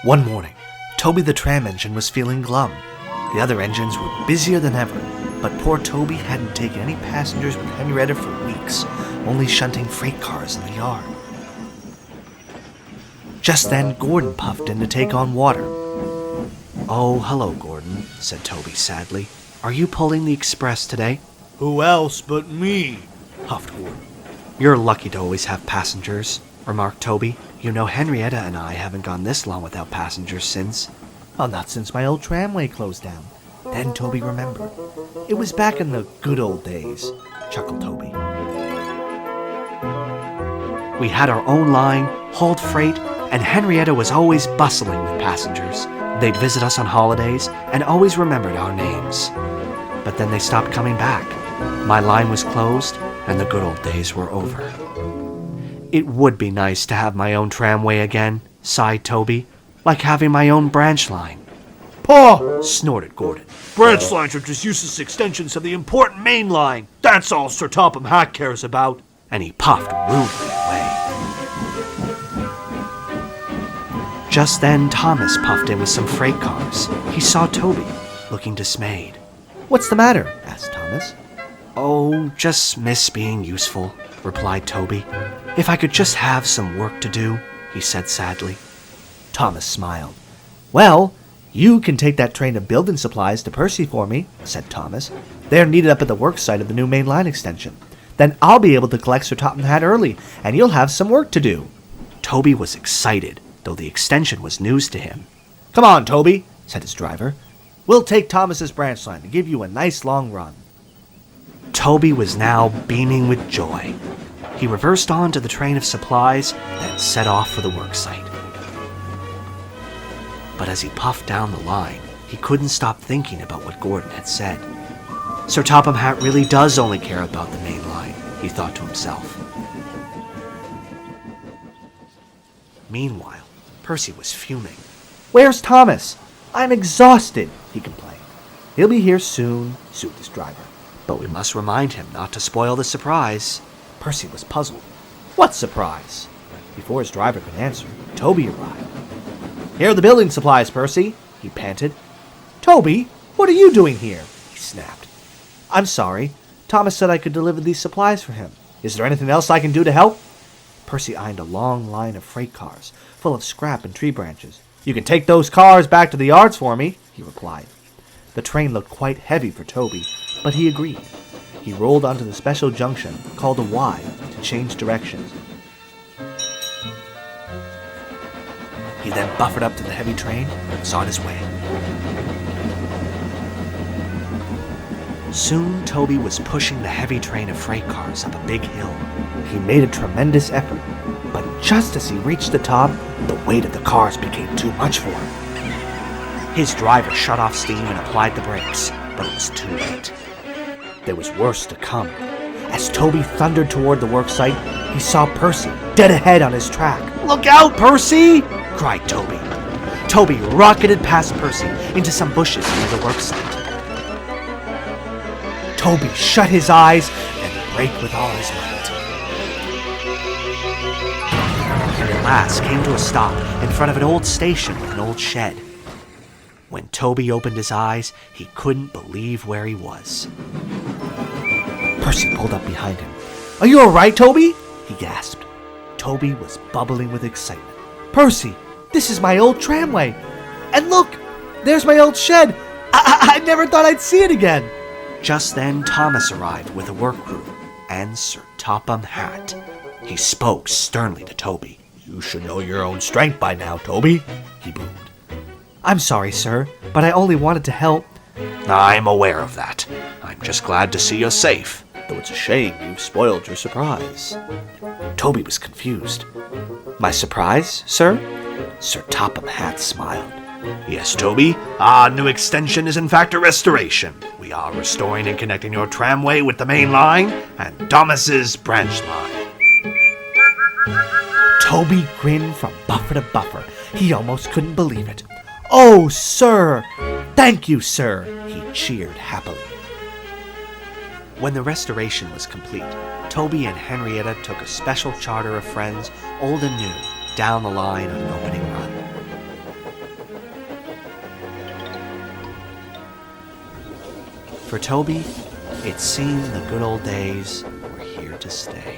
One morning, Toby the tram engine was feeling glum. The other engines were busier than ever, but poor Toby hadn't taken any passengers with Henrietta for weeks, only shunting freight cars in the yard. Just then, Gordon puffed in to take on water. "Oh, hello, Gordon," said Toby sadly. "Are you pulling the express today?" "Who else but me?" huffed Gordon. "You're lucky to always have passengers," remarked Toby. "You know, Henrietta and I haven't gone this long without passengers since." "Well, not since my old tramway closed down." Then Toby remembered. "It was back in the good old days," chuckled Toby. "We had our own line, hauled freight, and Henrietta was always bustling with passengers. They'd visit us on holidays and always remembered our names. But then they stopped coming back. My line was closed, and the good old days were over." "It would be nice to have my own tramway again," sighed Toby, "like having my own branch line." "Paw!" snorted Gordon. "Branch lines are just useless extensions of the important main line. That's all Sir Topham Hatt cares about." And he puffed rudely away. Just then, Thomas puffed in with some freight cars. He saw Toby, looking dismayed. "What's the matter?" asked Thomas. "Oh, just miss being useful," replied Toby. "If I could just have some work to do," he said sadly. Thomas smiled. "Well, you can take that train of building supplies to Percy for me," said Thomas. "They're needed up at the work site of the new main line extension. Then I'll be able to collect Sir Topham Hatt early, and you'll have some work to do." Toby was excited, though the extension was news to him. "Come on, Toby," said his driver. "We'll take Thomas's branch line and give you a nice long run." Toby was now beaming with joy. He reversed onto the train of supplies, then set off for the work site. But as he puffed down the line, he couldn't stop thinking about what Gordon had said. Sir Topham Hatt really does only care about the main line, he thought to himself. Meanwhile, Percy was fuming. "Where's Thomas? I'm exhausted," he complained. "He'll be here soon," soothed his driver. "But we must remind him not to spoil the surprise." Percy was puzzled. "What surprise?" Before his driver could answer, Toby arrived. "Here are the building supplies, Percy," he panted. "Toby, what are you doing here?" he snapped. "I'm sorry. Thomas said I could deliver these supplies for him. Is there anything else I can do to help?" Percy eyed a long line of freight cars, full of scrap and tree branches. "You can take those cars back to the yards for me," he replied. The train looked quite heavy for Toby, but he agreed. He rolled onto the special junction, called a Y, to change directions. He then buffered up to the heavy train and was on his way. Soon, Toby was pushing the heavy train of freight cars up a big hill. He made a tremendous effort, but just as he reached the top, the weight of the cars became too much for him. His driver shut off steam and applied the brakes, but it was too late. There was worse to come. As Toby thundered toward the worksite, he saw Percy dead ahead on his track. "Look out, Percy!" cried Toby. Toby rocketed past Percy into some bushes near the worksite. Toby shut his eyes and braked with all his might. And at last came to a stop in front of an old station with an old shed. When Toby opened his eyes, he couldn't believe where he was. Percy pulled up behind him. "Are you all right, Toby?" he gasped. Toby was bubbling with excitement. "Percy, this is my old tramway. And look, there's my old shed. I never thought I'd see it again." Just then, Thomas arrived with a work crew and Sir Topham Hatt. He spoke sternly to Toby. "You should know your own strength by now, Toby," he boomed. "I'm sorry, sir, but I only wanted to help." "I'm aware of that. I'm just glad to see you're safe, though it's a shame you've spoiled your surprise." Toby was confused. "My surprise, sir?" Sir Topham Hatt smiled. "Yes, Toby, our new extension is in fact a restoration. We are restoring and connecting your tramway with the main line and Thomas's branch line." Toby grinned from buffer to buffer. He almost couldn't believe it. "Oh, sir! Thank you, sir!" he cheered happily. When the restoration was complete, Toby and Henrietta took a special charter of friends, old and new, down the line on an opening run. For Toby, it seemed the good old days were here to stay.